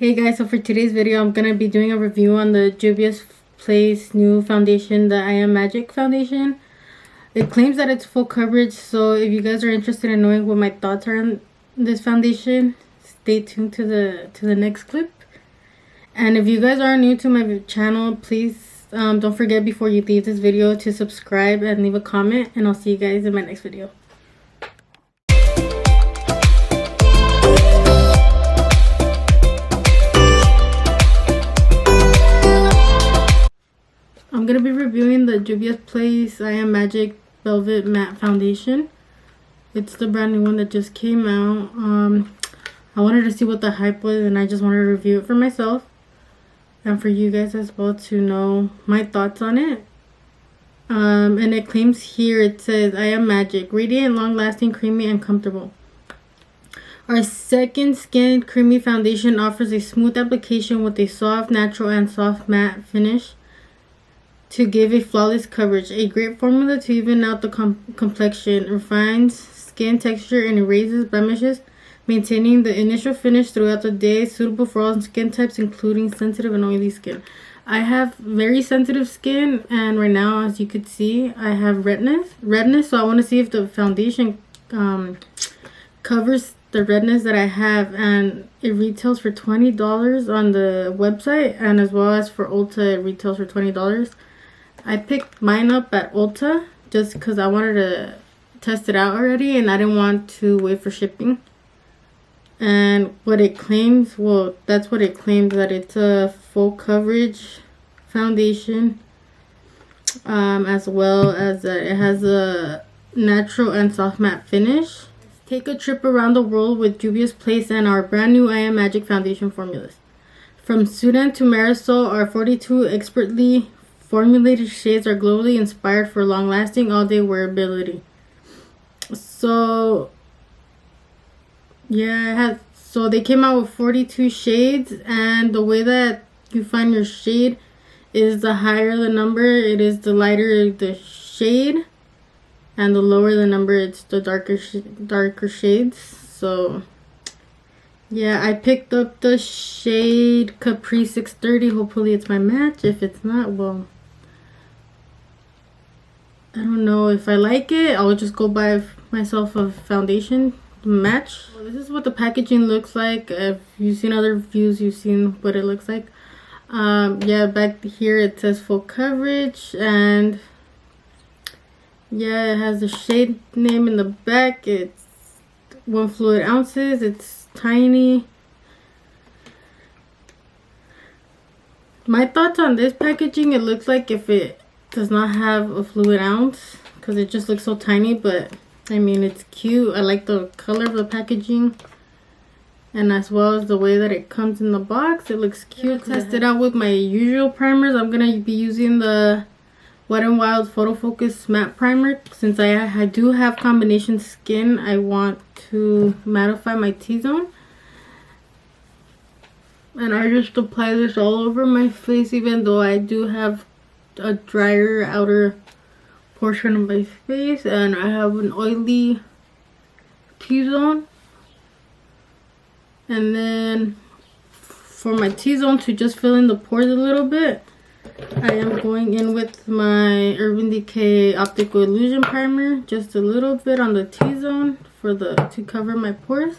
Hey guys, so for today's video I'm gonna be doing a review on the Juvia's Place new foundation, the I Am Magic foundation. It claims that it's full coverage, so if you guys are interested in knowing what my thoughts are on this foundation, stay tuned to the next clip. And if you guys are new to my channel, please don't forget before you leave this video to subscribe and leave a comment, and I'll see you guys in my next video. I'm going to be reviewing the Juvia's Place I Am Magic Velvet Matte Foundation. It's the brand new one that just came out. I wanted to see what the hype was, and I just wanted to review it for myself. And for you guys as well to know my thoughts on it. And it claims here, it says, I Am Magic. Radiant, long-lasting, creamy, and comfortable. Our second skin creamy foundation offers a smooth application with a soft, natural, and soft matte finish to give a flawless coverage. A great formula to even out the complexion, refines skin texture, and erases blemishes, maintaining the initial finish throughout the day, suitable for all skin types, including sensitive and oily skin. I have very sensitive skin, and right now, as you could see, I have redness, so I want to see if the foundation covers the redness that I have, and it retails for $20 on the website, and as well as for Ulta, it retails for $20. I picked mine up at Ulta just because I wanted to test it out already, and I didn't want to wait for shipping. And what it claims, well, that's what it claims, that it's a full coverage foundation, as well as it has a natural and soft matte finish. Take a trip around the world with Juvia's Place and our brand new I Am Magic foundation formulas. From Sudan to Marisol, our 42 expertly formulated shades are globally inspired for long-lasting, all-day wearability. So, yeah, so they came out with 42 shades, and the way that you find your shade is the higher the number, it is the lighter the shade, and the lower the number, it's the darker shades. So, yeah, I picked up the shade Capri 630. Hopefully it's my match. If it's not, well, I don't know if I like it. I'll just go buy myself a foundation match. Well, this is what the packaging looks like. If you've seen other reviews, you've seen what it looks like. Yeah, back here it says full coverage, and yeah, it has the shade name in the back. It's 1 fluid ounces. It's tiny. My thoughts on this packaging, it looks like if it does not have a fluid ounce, because it just looks so tiny, but I mean, it's cute. I like the color of the packaging, and as well as the way that it comes in the box, it looks cute. Test it out with my usual primers. I'm gonna be using the Wet n Wild Photo Focus Matte Primer. Since I do have combination skin, I want to mattify my T-zone, and I just apply this all over my face, even though I do have a drier outer portion of my face and I have an oily T-zone. And then for my T-zone to just fill in the pores a little bit, I am going in with my Urban Decay Optical Illusion Primer, just a little bit on the T-zone to cover my pores.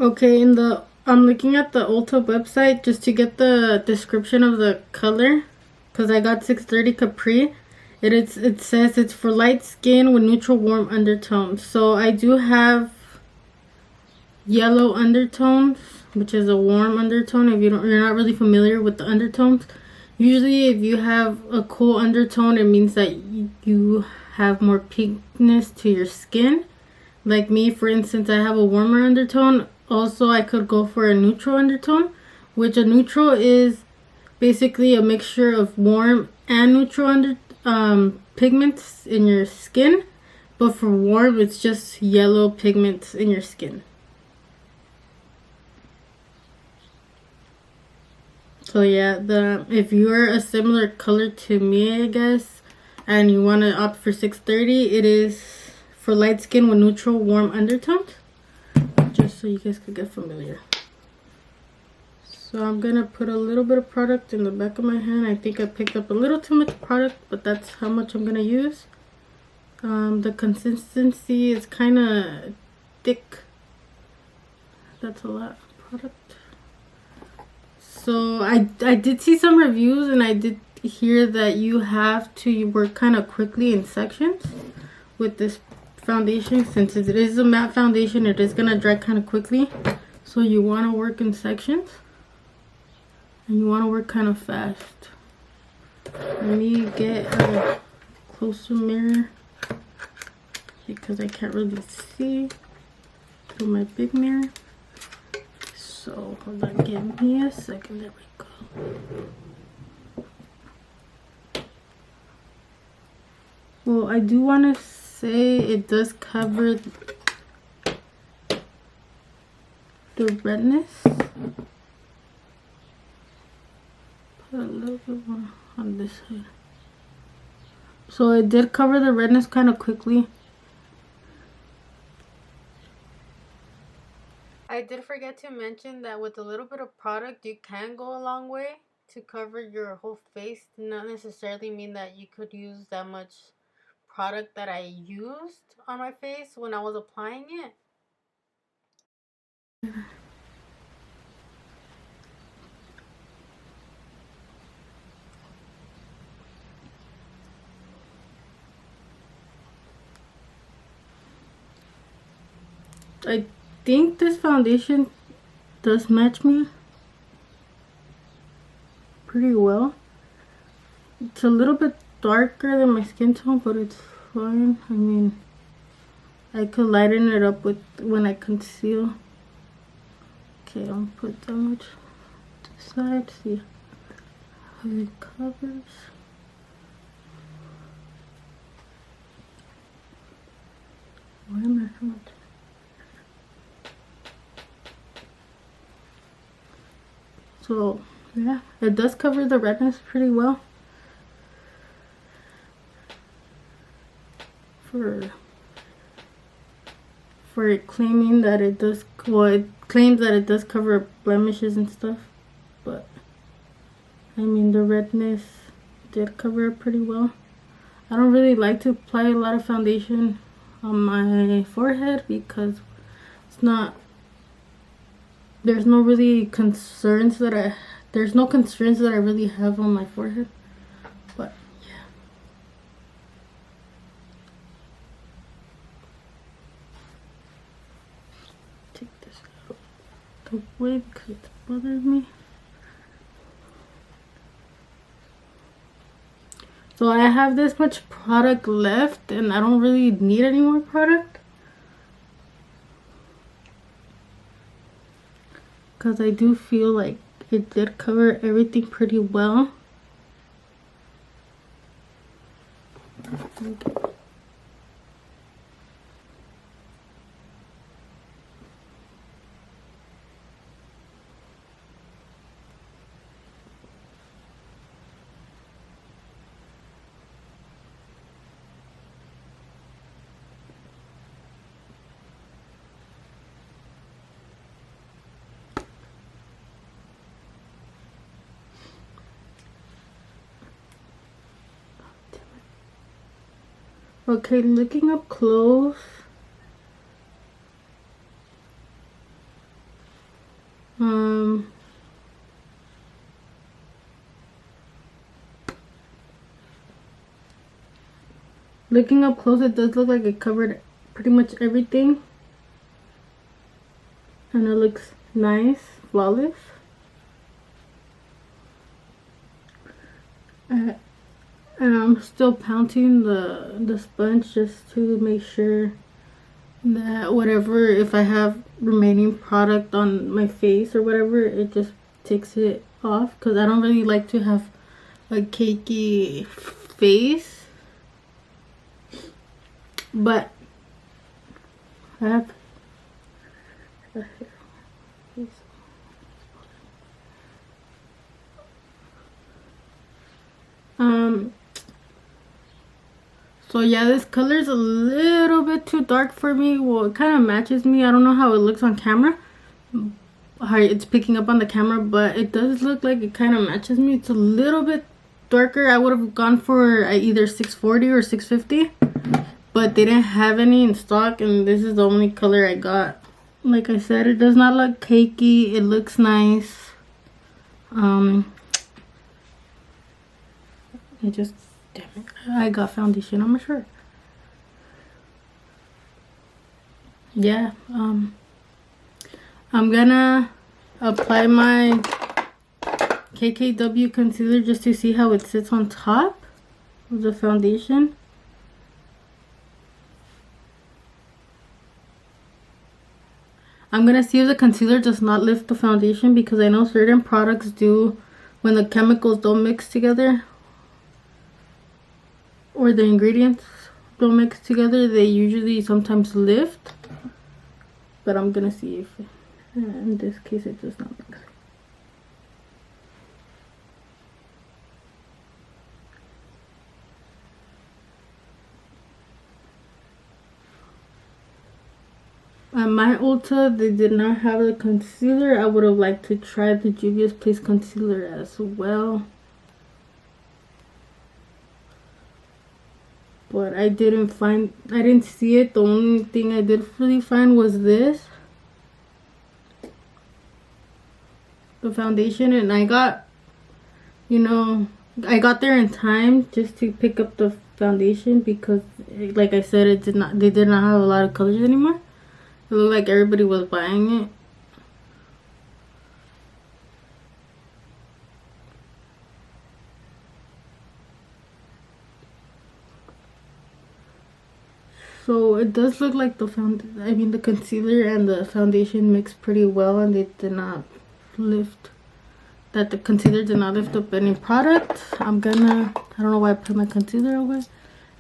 Okay, I'm looking at the Ulta website just to get the description of the color, because I got 630 Capri. It says it's for light skin with neutral warm undertones. So I do have yellow undertones, which is a warm undertone. If you're not really familiar with the undertones, usually if you have a cool undertone, it means that you have more pinkness to your skin. Like me, for instance, I have a warmer undertone. Also, I could go for a neutral undertone, which a neutral is basically a mixture of warm and neutral pigments in your skin. but for warm, it's just yellow pigments in your skin. So yeah, if you're a similar color to me, I guess, and you want to opt for 630, it is for light skin with neutral warm undertones, just so you guys could get familiar. So I'm gonna put a little bit of product in the back of my hand. I think I picked up a little too much product, but that's how much I'm gonna use. The consistency is kind of thick. That's a lot of product. So I did see some reviews, and I did hear that you have to work kind of quickly in sections with this foundation. Since it is a matte foundation, it is gonna dry kind of quickly, so you want to work in sections, and you want to work kind of fast. Let me get a closer mirror because I can't really see through my big mirror. So hold on, give me a second. There we go. Well, I do want to say it does cover the redness. Put a little bit more on this side. So it did cover the redness kind of quickly. I did forget to mention that with a little bit of product, you can go a long way to cover your whole face. Not necessarily mean that you could use that much product that I used on my face when I was applying it. I think this foundation does match me pretty well. It's a little bit darker than my skin tone, but it's fine. I mean, I could lighten it up with when I conceal. Okay, I'll put that much to the side, see how it covers. Why am I so much? So yeah, it does cover the redness pretty well. For it claiming that it does, well, it claims that it does cover blemishes and stuff, but I mean the redness did cover it pretty well. I don't really like to apply a lot of foundation on my forehead because it's not, there's no concerns that I really have on my forehead. But yeah, take this out the way because it's bothering me. So I have this much product left, and I don't really need any more product, because I do feel like it did cover everything pretty well. Okay. Okay, looking up close, looking up close, it does look like it covered pretty much everything, and it looks nice, flawless. And I'm still pounding the sponge just to make sure that whatever, if I have remaining product on my face or whatever, it just takes it off, because I don't really like to have a cakey face. But I have so yeah, this color is a little bit too dark for me. Well, it kind of matches me. I don't know how it looks on camera, how it's picking up on the camera, but it does look like it kind of matches me. It's a little bit darker. I would have gone for either 640 or 650, but they didn't have any in stock, and this is the only color I got. Like I said, it does not look cakey. It looks nice. It just, damn it, I got foundation on my shirt. Yeah, I'm gonna apply my KKW concealer just to see how it sits on top of the foundation. I'm gonna see if the concealer does not lift the foundation, because I know certain products do when the chemicals don't mix together or the ingredients don't mix together. They usually sometimes lift, but I'm gonna see if in this case it does not mix. At my Ulta, they did not have the concealer. I would have liked to try the Juvia's Place concealer as well, but I didn't see it. The only thing I did really find was this, the foundation, and I got, I got there in time just to pick up the foundation, because like I said, they did not have a lot of colors anymore. It looked like everybody was buying it. So it does look like the concealer and the foundation mixed pretty well, and they did not lift. That the concealer did not lift up any product. I don't know why I put my concealer away.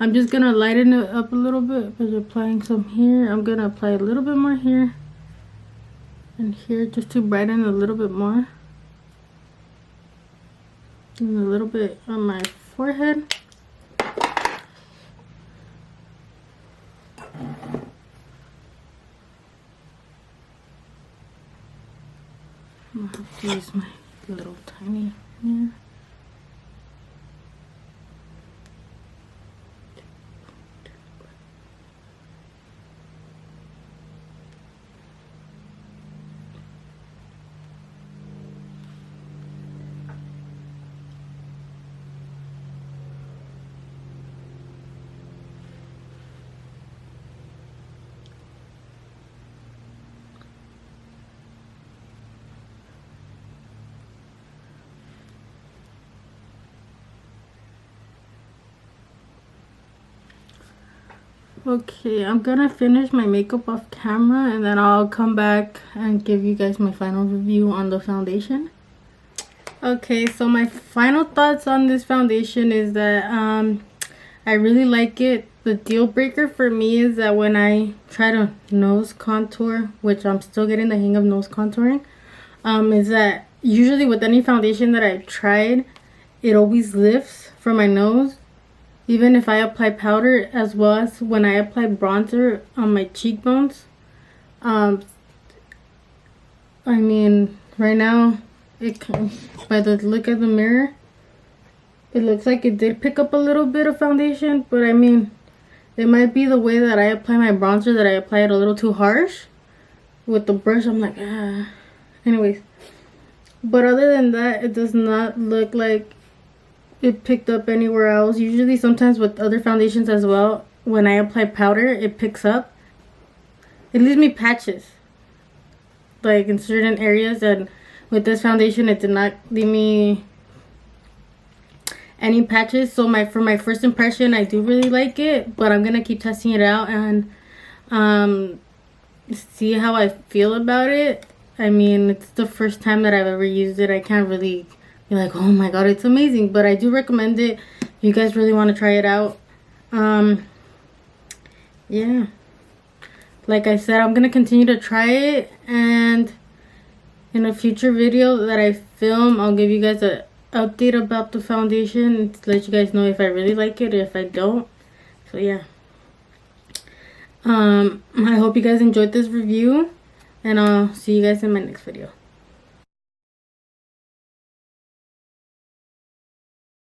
I'm just gonna lighten it up a little bit by applying some here. I'm gonna apply a little bit more here and here, just to brighten a little bit more, and a little bit on my forehead. I'm gonna have to use my little tiny mirror. Okay, I'm gonna finish my makeup off camera, and then I'll come back and give you guys my final review on the foundation. Okay, so my final thoughts on this foundation is that I really like it. The deal breaker for me is that when I try to nose contour, which I'm still getting the hang of nose contouring, is that usually with any foundation that I've tried, it always lifts for my nose. Even if I apply powder, as well as when I apply bronzer on my cheekbones. I mean, right now, by the look of the mirror, it looks like it did pick up a little bit of foundation. But I mean, it might be the way that I apply my bronzer, that I apply it a little too harsh. With the brush, I'm like, ah. Anyways. But other than that, it does not look like it picked up anywhere else. Usually sometimes with other foundations as well, when I apply powder, it picks up. It leaves me patches, like in certain areas, and with this foundation it did not leave me any patches. So for my first impression, I do really like it, but I'm gonna keep testing it out and see how I feel about it. I mean, it's the first time that I've ever used it. I can't really be like, oh my god, it's amazing, but I do recommend it if you guys really want to try it out. yeah, like I said, I'm gonna continue to try it, and in a future video that I film, I'll give you guys a update about the foundation to let you guys know if I really like it or if I don't. So yeah, I hope you guys enjoyed this review, and I'll see you guys in my next video.